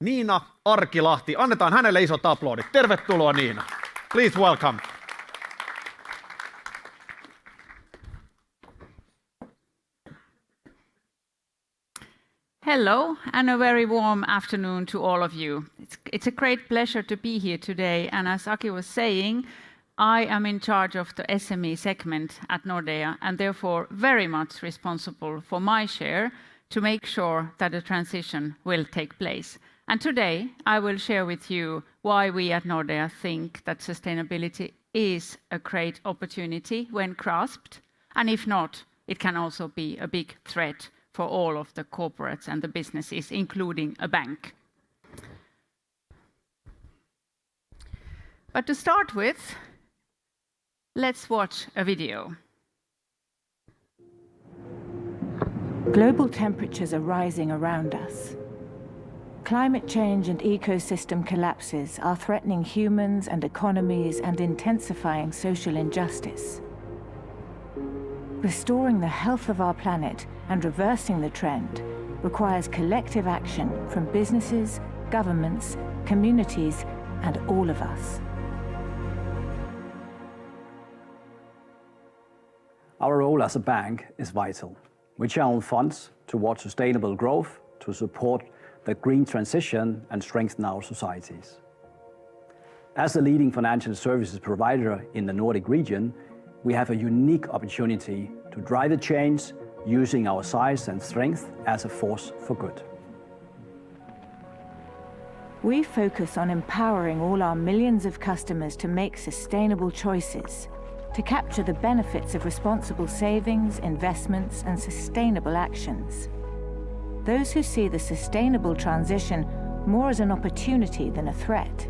Niina Arkilahti. Annetaan hänelle isot aplodit. Tervetuloa Niina. Please welcome. Hello, and a very warm afternoon to all of you. It's a great pleasure to be here today, and as Aki was saying, I am in charge of the SME segment at Nordea, and therefore very much responsible for my share to make sure that the transition will take place. And today, I will share with you why we at Nordea think that sustainability is a great opportunity when grasped, and if not, it can also be a big threat for all of the corporates and the businesses, including a bank. But to start with, let's watch a video. Global temperatures are rising around us. Climate change and ecosystem collapses are threatening humans and economies and intensifying social injustice. Restoring the health of our planet and reversing the trend requires collective action from businesses, governments, communities, and all of us. Our role as a bank is vital. We channel funds towards sustainable growth to support the green transition and strengthen our societies. As a leading financial services provider in the Nordic region, we have a unique opportunity to drive the change using our size and strength as a force for good. We focus on empowering all our millions of customers to make sustainable choices, to capture the benefits of responsible savings, investments, and sustainable actions. Those who see the sustainable transition more as an opportunity than a threat.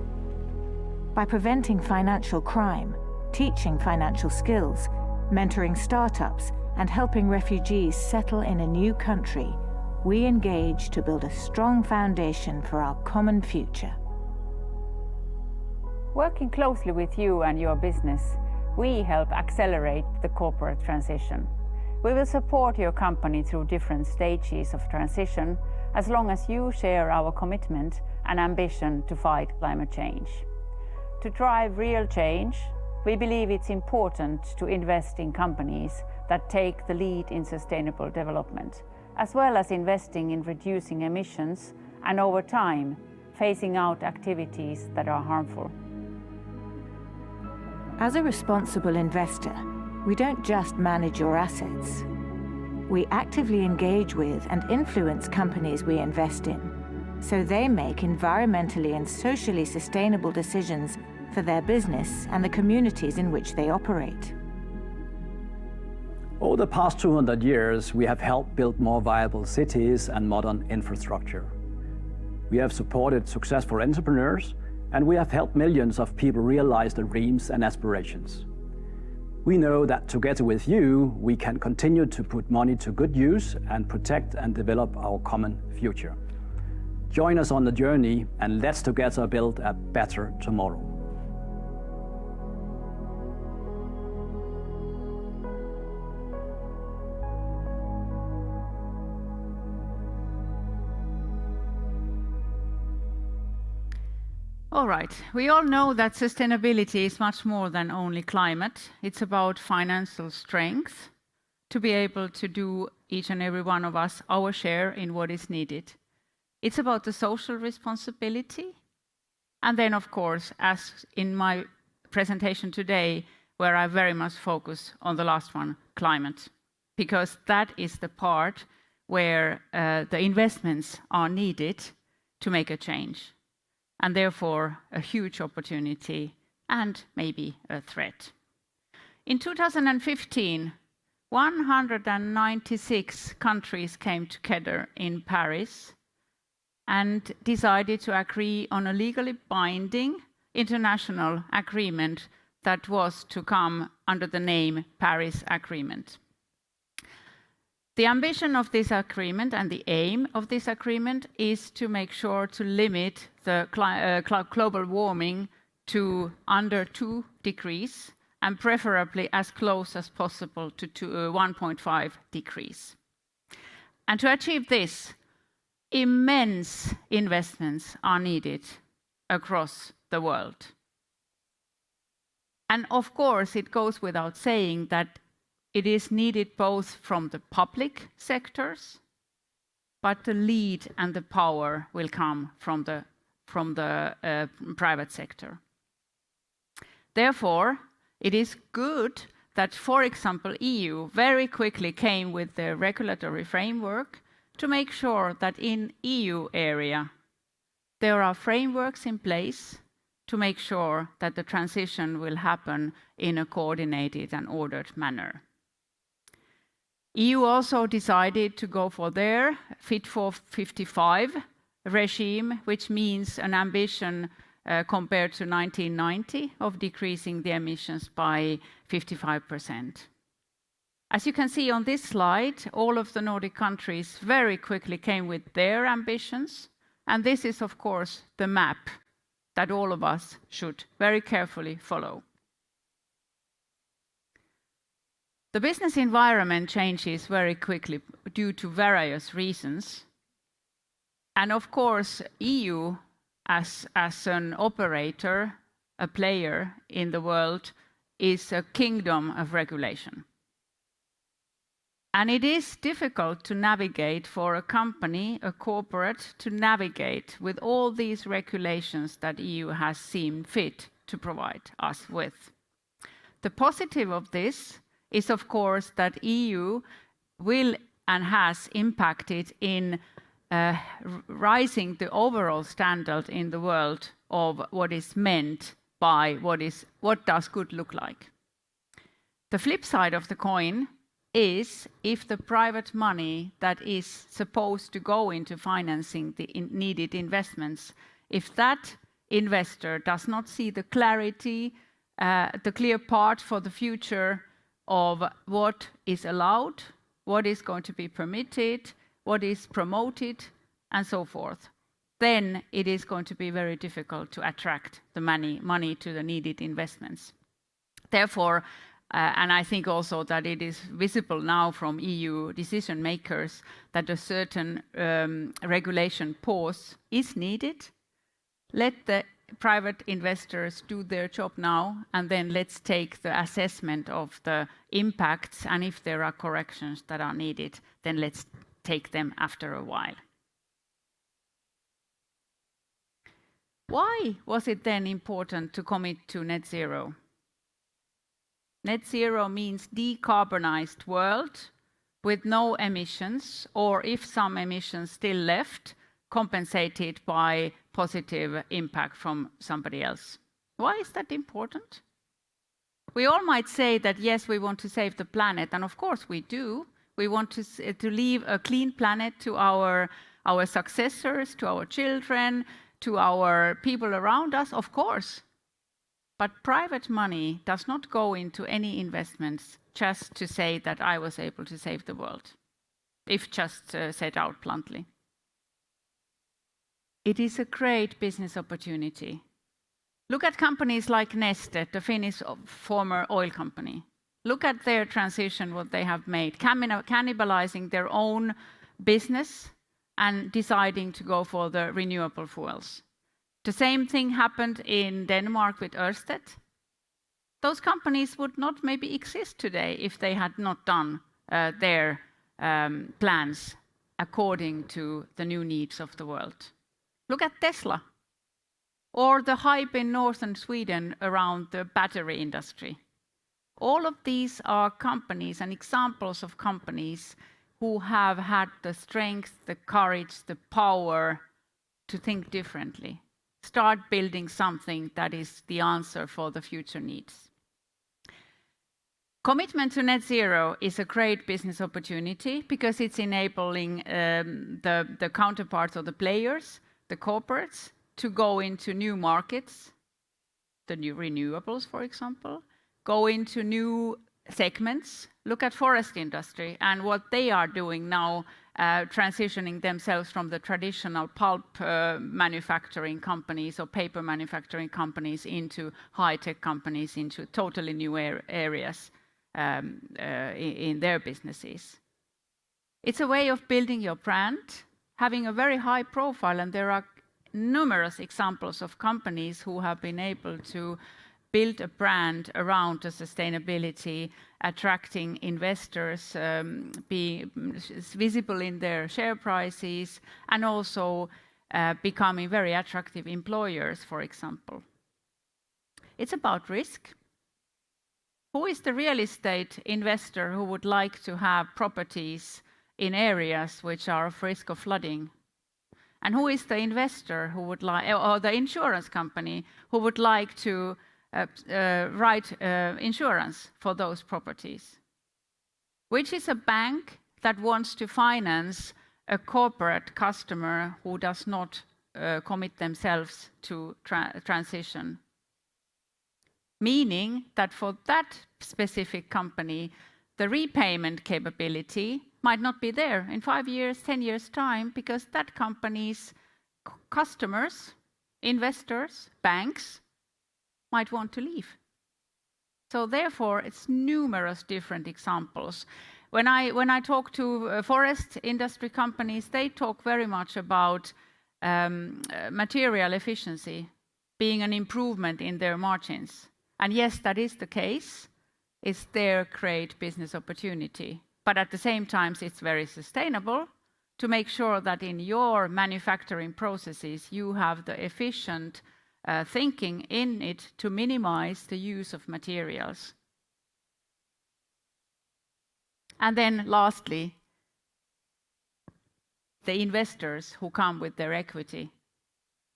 By preventing financial crime, teaching financial skills, mentoring startups, and helping refugees settle in a new country, we engage to build a strong foundation for our common future. Working closely with you and your business, we help accelerate the corporate transition. We will support your company through different stages of transition as long as you share our commitment and ambition to fight climate change. To drive real change, we believe it's important to invest in companies that take the lead in sustainable development, as well as investing in reducing emissions and over time, phasing out activities that are harmful. As a responsible investor, we don't just manage your assets. We actively engage with and influence companies we invest in, so they make environmentally and socially sustainable decisions for their business and the communities in which they operate. Over the past 200 years, we have helped build more viable cities and modern infrastructure. We have supported successful entrepreneurs, and we have helped millions of people realize their dreams and aspirations. We know that together with you, we can continue to put money to good use and protect and develop our common future. Join us on the journey and let's together build a better tomorrow. All right, we all know that sustainability is much more than only climate. It's about financial strength to be able to do, each and every one of us, our share in what is needed. It's about the social responsibility. And then, of course, as in my presentation today, where I very much focus on the last one, climate, because that is the part where the investments are needed to make a change, and therefore a huge opportunity and maybe a threat. In 2015, 196 countries came together in Paris and decided to agree on a legally binding international agreement that was to come under the name Paris Agreement. The ambition of this agreement and the aim of this agreement is to make sure to limit the global warming to under 2 degrees and preferably as close as possible to 1.5 degrees. And to achieve this, immense investments are needed across the world. And of course, it goes without saying that it is needed both from the public sectors, but the lead and the power will come from the private sector. Therefore, it is good that, for example, EU very quickly came with the regulatory framework to make sure that in EU area there are frameworks in place to make sure that the transition will happen in a coordinated and ordered manner. EU also decided to go for their Fit for 55 regime, which means an ambition compared to 1990 of decreasing the emissions by 55%. As you can see on this slide, all of the Nordic countries very quickly came with their ambitions, and this is of course the map that all of us should very carefully follow. The business environment changes very quickly due to various reasons. And of course, EU as an operator, a player in the world, is a kingdom of regulation. And it is difficult to navigate for a company, a corporate, to navigate with all these regulations that EU has seen fit to provide us with. The positive of this is, of course, that EU will and has impacted in rising the overall standard in the world of what is meant by what does good look like. The flip side of the coin is if the private money that is supposed to go into financing the needed investments, if that investor does not see the clarity, the clear path for the future of what is allowed, what is going to be permitted, what is promoted, and so forth, then it is going to be very difficult to attract the money to the needed investments. Therefore, and I think also that it is visible now from EU decision makers that a certain regulation pause is needed. Let the private investors do their job now, and then let's take the assessment of the impacts, and if there are corrections that are needed, then let's take them after a while. Why was it then important to commit to net zero? Net zero means decarbonized world with no emissions, or if some emissions still left, compensated by positive impact from somebody else. Why is that important? We all might say that yes, we want to save the planet, and of course we do. We want to leave a clean planet to our successors, to our children, to our people around us, of course. But private money does not go into any investments just to say that I was able to save the world, if just said out bluntly. It is a great business opportunity. Look at companies like Neste, the Finnish former oil company. Look at their transition, what they have made, cannibalizing their own business and deciding to go for the renewable fuels. The same thing happened in Denmark with Ørsted. Those companies would not maybe exist today if they had not done their plans according to the new needs of the world. Look at Tesla, or the hype in northern Sweden around the battery industry. All of these are companies and examples of companies who have had the strength, the courage, the power to think differently. Start building something that is the answer for the future needs. Commitment to net zero is a great business opportunity because it's enabling the counterparts or the players, the corporates, to go into new markets, the new renewables, for example, go into new segments. Look at forest industry and what they are doing now, transitioning themselves from the traditional pulp manufacturing companies or paper manufacturing companies into high-tech companies, into totally new areas in their businesses. It's a way of building your brand, having a very high profile, and there are numerous examples of companies who have been able to build a brand around the sustainability, attracting investors, being visible in their share prices, and also becoming very attractive employers, for example. It's about risk. Who is the real estate investor who would like to have properties in areas which are of risk of flooding? And who is the investor who would like, or the insurance company who would like to write insurance for those properties? Which is a bank that wants to finance a corporate customer who does not commit themselves to transition? Meaning that for that specific company, the repayment capability might not be there in 5 years, 10 years' time, because that company's customers, investors, banks might want to leave. So therefore, it's numerous different examples. When I talk to forest industry companies, they talk very much about material efficiency being an improvement in their margins. And yes, that is the case. It's their great business opportunity. But at the same time, it's very sustainable to make sure that in your manufacturing processes, you have the efficient thinking in it to minimize the use of materials. And then lastly, the investors who come with their equity.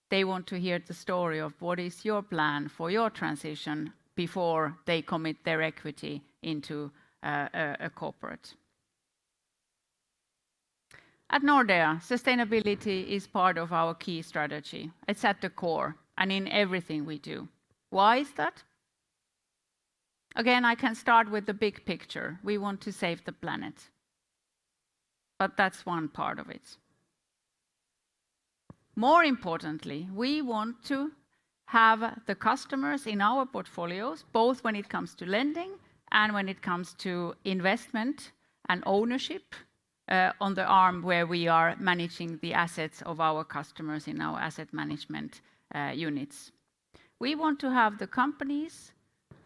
They want to hear the story of what is your plan for your transition before they commit their equity into a corporate. At Nordea, sustainability is part of our key strategy. It's at the core and in everything we do. Why is that? Again, I can start with the big picture. We want to save the planet. But that's one part of it. More importantly, we want to have the customers in our portfolios, both when it comes to lending and when it comes to investment and ownership, on the arm where we are managing the assets of our customers in our asset management units. We want to have the companies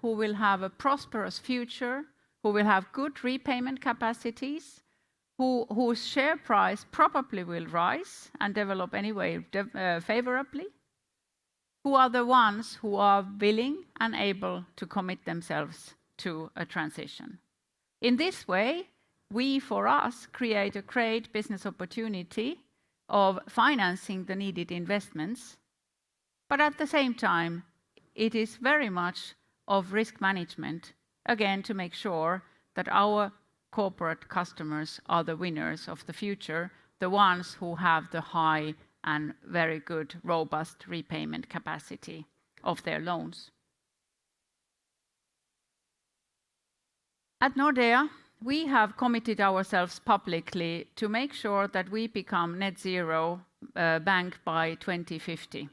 who will have a prosperous future, who will have good repayment capacities, whose share price probably will rise and develop anyway favorably, who are the ones who are willing and able to commit themselves to a transition. In this way, we, for us, create a great business opportunity of financing the needed investments, but at the same time, it is very much of risk management, again, to make sure that our corporate customers are the winners of the future, the ones who have the high and very good, robust repayment capacity of their loans. At Nordea, we have committed ourselves publicly to make sure that we become net zero bank by 2050,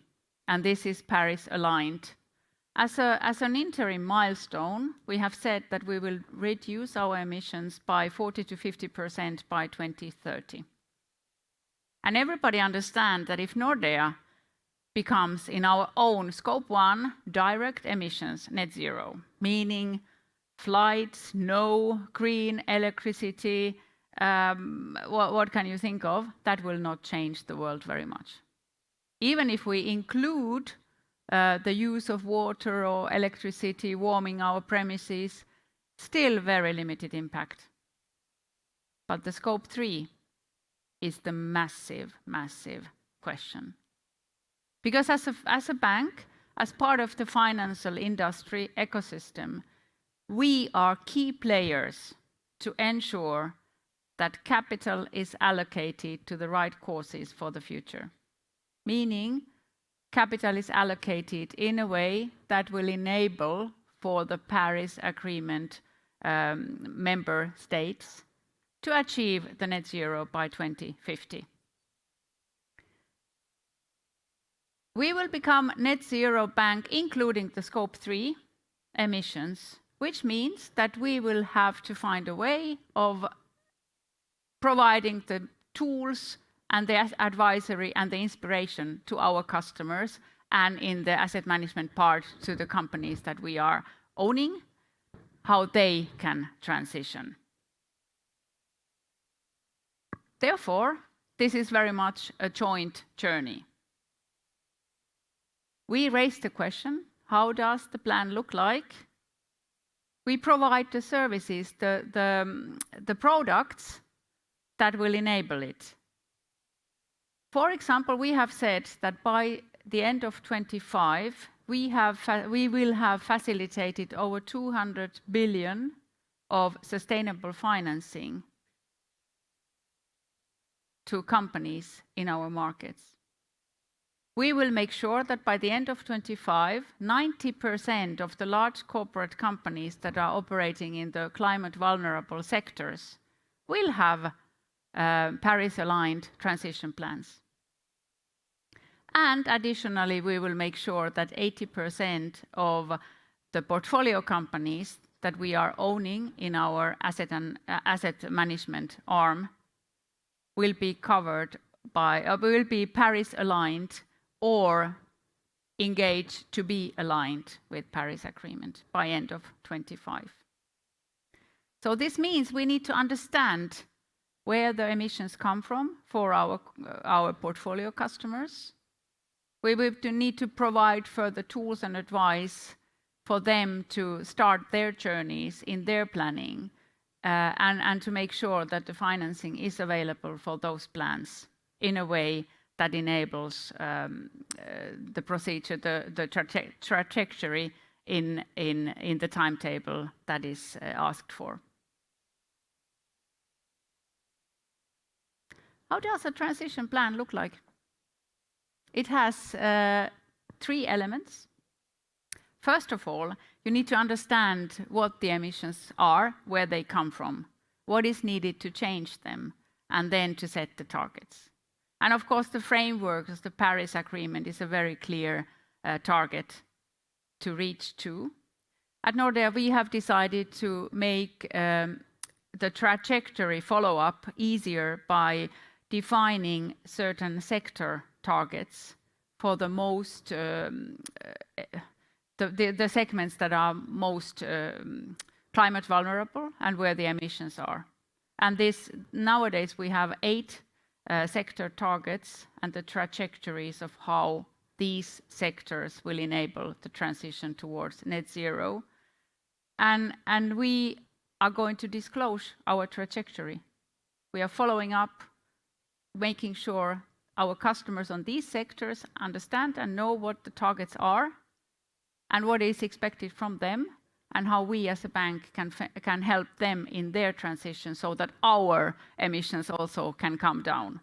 and this is Paris aligned. As an interim milestone, we have said that we will reduce our emissions by 40 to 50% by 2030. And everybody understands that if Nordea becomes in our own scope 1 direct emissions net zero, meaning flights, no green electricity, what can you think of? That will not change the world very much. Even if we include the use of water or electricity warming our premises, still very limited impact. But the scope 3 is the massive, massive question. Because as a bank, as part of the financial industry ecosystem, we are key players to ensure that capital is allocated to the right causes for the future. Meaning, capital is allocated in a way that will enable for the Paris Agreement member states to achieve the net zero by 2050. We will become net zero bank, including the scope 3 emissions, which means that we will have to find a way of providing the tools and the advisory and the inspiration to our customers, and in the asset management part to the companies that we are owning, how they can transition. Therefore, this is very much a joint journey. We raised the question, how does the plan look like? We provide the services, the products that will enable it. For example, we have said that by the end of 2025, we will have facilitated over 200 billion of sustainable financing to companies in our markets. We will make sure that by the end of 2025, 90% of the large corporate companies that are operating in the climate vulnerable sectors will have Paris-aligned transition plans. And additionally, we will make sure that 80% of the portfolio companies that we are owning in our asset management arm will be covered by, will be Paris-aligned or engaged to be aligned with Paris Agreement by end of 2025. So this means we need to understand where the emissions come from for our portfolio customers. We will need to provide further tools and advice for them to start their journeys in their planning, and to make sure that the financing is available for those plans in a way that enables the procedure, the trajectory in the timetable that is asked for. How does a transition plan look like? It has 3 elements. First of all, you need to understand what the emissions are, where they come from, what is needed to change them, and then to set the targets. And of course, the framework of the Paris Agreement is a very clear target to reach to. At Nordea, we have decided to make the trajectory follow-up easier by defining certain sector targets for the most the segments that are most climate vulnerable and where the emissions are. And this nowadays we have 8 sector targets and the trajectories of how these sectors will enable the transition towards net zero. And we are going to disclose our trajectory. We are following up, making sure our customers on these sectors understand and know what the targets are and what is expected from them, and how we as a bank can help them in their transition so that our emissions also can come down.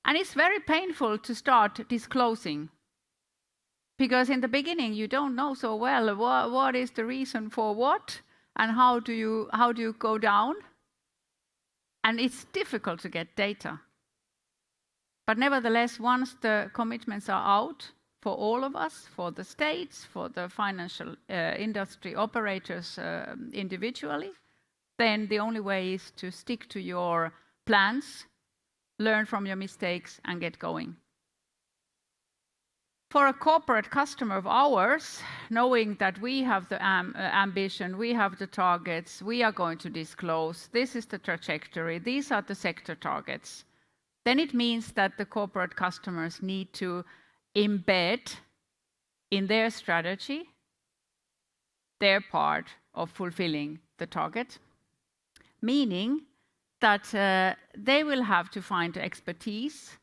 And it's very painful to start disclosing, because in the beginning you don't know so well what is the reason for what and how do you go down, and it's difficult to get data. But nevertheless, once the commitments are out for all of us, for the states, for the financial industry operators individually, then the only way is to stick to your plans, learn from your mistakes, and get going. For a corporate customer of ours, knowing that we have the ambition, we have the targets, we are going to disclose, this is the trajectory, these are the sector targets, then it means that the corporate customers need to embed in their strategy their part of fulfilling the target, meaning that they will have to find expertise,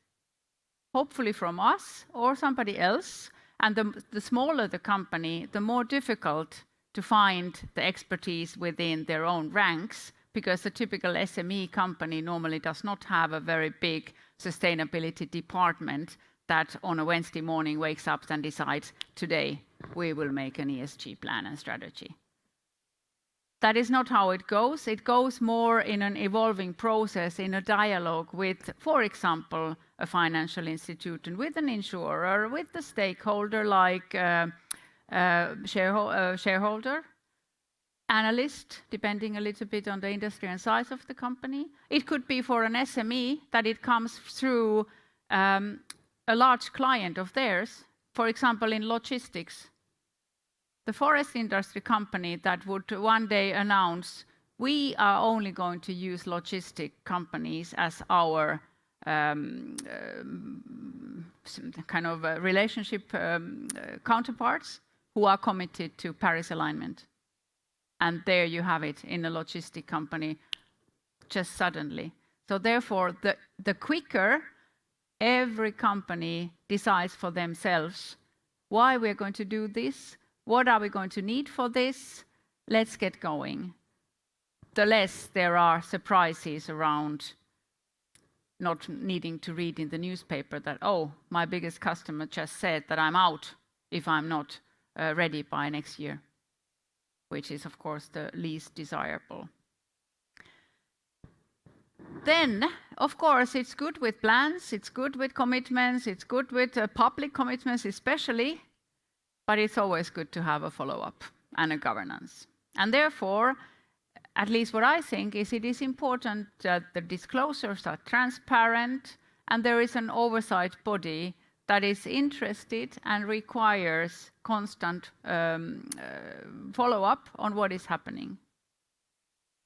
hopefully from us or somebody else, and the smaller the company, the more difficult to find the expertise within their own ranks, because a typical SME company normally does not have a very big sustainability department that on a Wednesday morning wakes up and decides, today we will make an ESG plan and strategy. That is not how it goes. It goes more in an evolving process, in a dialogue with, for example, a financial institution, with an insurer, with the stakeholder like shareholder, analyst, depending a little bit on the industry and size of the company. It could be for an SME that it comes through a large client of theirs, for example, in logistics. The forest industry company that would one day announce, we are only going to use logistic companies as our kind of relationship counterparts who are committed to Paris alignment. And there you have it in a logistic company, just suddenly. So therefore, the quicker every company decides for themselves why we're going to do this, what are we going to need for this, let's get going, the less there are surprises around not needing to read in the newspaper that, oh, my biggest customer just said that I'm out if I'm not ready by next year, which is, of course, the least desirable. Then, of course, it's good with plans, it's good with commitments, it's good with public commitments especially, but it's always good to have a follow-up and a governance. And therefore, at least what I think is it is important that the disclosures are transparent and there is an oversight body that is interested and requires constant follow-up on what is happening.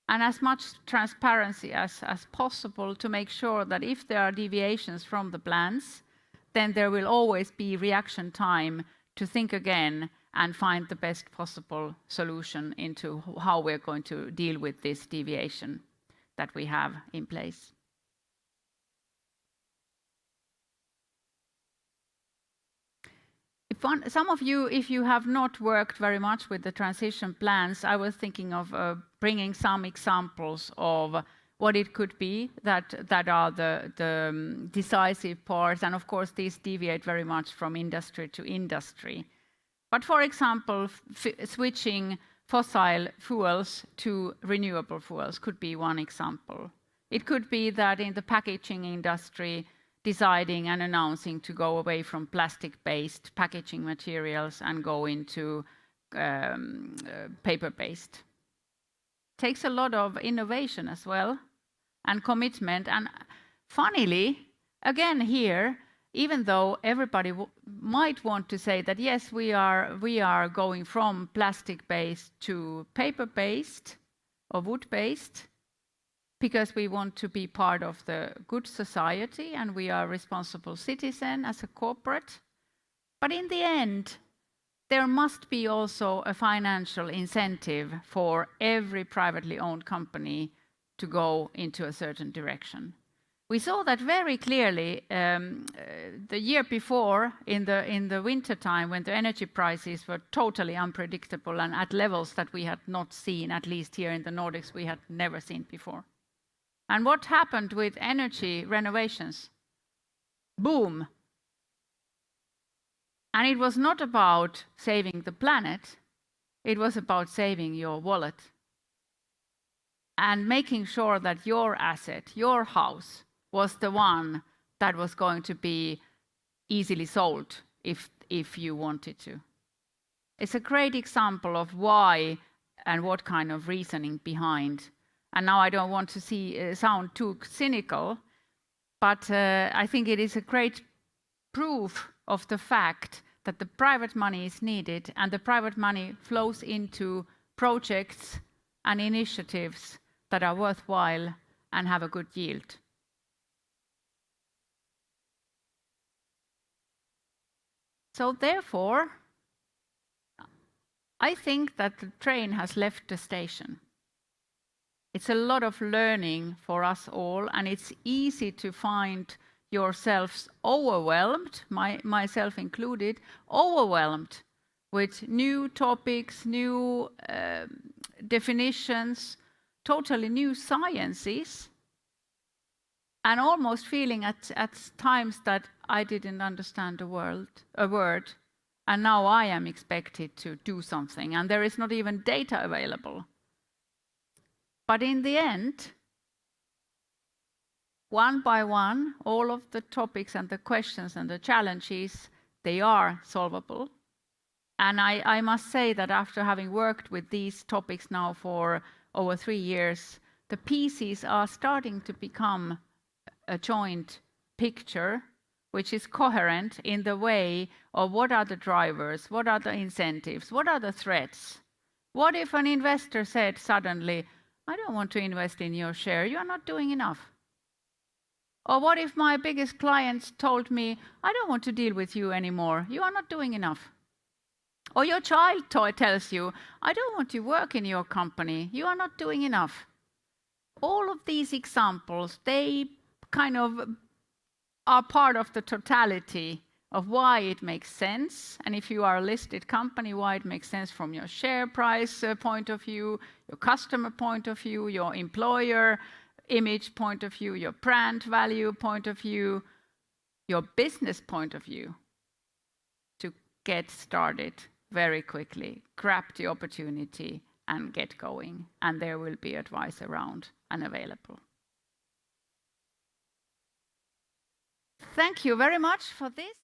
And as much transparency as possible to make sure that if there are deviations from the plans, then there will always be reaction time to think again and find the best possible solution into how we're going to deal with this deviation that we have in place. Some of you, if you have not worked very much with the transition plans, I was thinking of bringing some examples of what it could be that are the decisive parts. And of course, these deviate very much from industry to industry. But for example, switching fossil fuels to renewable fuels could be one example. It could be that in the packaging industry, deciding and announcing to go away from plastic-based packaging materials and go into paper-based. Takes a lot of innovation as well and commitment. And funnily, again here, even though everybody might want to say that yes, we are going from plastic-based to paper-based or wood-based, because we want to be part of the good society and we are a responsible citizen as a corporate. But in the end, there must be also a financial incentive for every privately owned company to go into a certain direction. We saw that very clearly the year before in the winter time when the energy prices were totally unpredictable and at levels that we had not seen, at least here in the Nordics, we had never seen before. And what happened with energy renovations? Boom. And it was not about saving the planet, it was about saving your wallet and making sure that your asset, your house, was the one that was going to be easily sold if you wanted to. It's a great example of why and what kind of reasoning behind. And now I don't want to sound too cynical, but I think it is a great proof of the fact that the private money is needed and the private money flows into projects and initiatives that are worthwhile and have a good yield. So therefore, I think that the train has left the station. It's a lot of learning for us all, and it's easy to find yourselves overwhelmed, myself included, overwhelmed with new topics, new definitions, totally new sciences, and almost feeling at times that I didn't understand a word, and now I am expected to do something, and there is not even data available. But in the end, one by one, all of the topics and the questions and the challenges, they are solvable. And I must say that after having worked with these topics now for over 3 years, the pieces are starting to become a joint picture, which is coherent in the way of what are the drivers, what are the incentives, what are the threats. What if an investor said suddenly, I don't want to invest in your share, you are not doing enough? Or what if my biggest clients told me, I don't want to deal with you anymore, you are not doing enough? Or your child tells you, I don't want to work in your company, you are not doing enough. All of these examples, they kind of are part of the totality of why it makes sense. And if you are a listed company, why it makes sense from your share price point of view, your customer point of view, your employer image point of view, your brand value point of view, your business point of view, to get started very quickly, grab the opportunity and get going. And there will be advice around and available. Thank you very much for this.